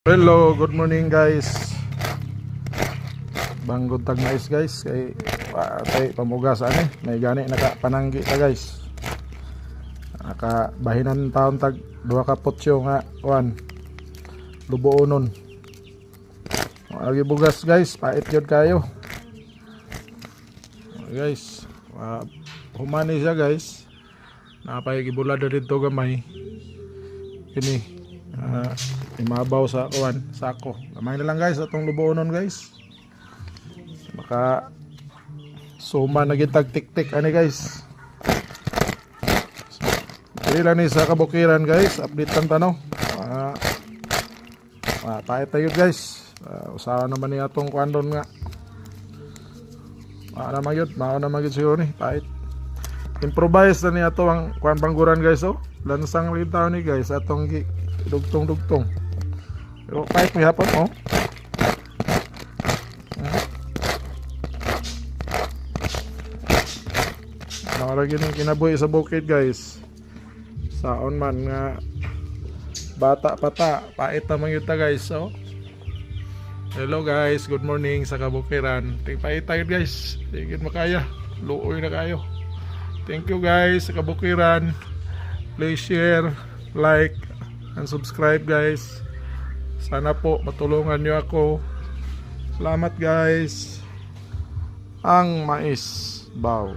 Hello, good morning guys. Banggod tag mais guys kay patay pamugas ani. May gani nakapananggi ta guys. Nakabahinan taon tag duha ka potyo nga kuan. Luboonon. Agi bugas guys, pait jud kayo. Guys, humani siya guys. Napay gibulada dito gamay. Kini imabaw sa kuan sako. Gamay na lang guys atong luboonon guys. Maka suma na gitag tik-tik ani guys. Dili lang ni sa kabukiran guys, update tan tanaw. Pait tayo guys. Usaha naman ni atong kuan don nga. Mao na magyud siguro ni pait. Improvise na ni ato ang kuan pangguran guys oh. Lansang litaw ni guys atong dugtong-dugtong. Pero kahit may hapon oh. Nakaragin yung kinabuhi sa bukid guys. Saon man nga bata pata, pait naman yun ta guys oh. Hello guys, good morning sa kabukiran. Pait tayo guys. Sige makaya. Luoy na kayo. Thank you guys sa kabukiran. Please share, like, and subscribe guys. Sana po matulungan nyo ako. Salamat guys. Ang mais baw.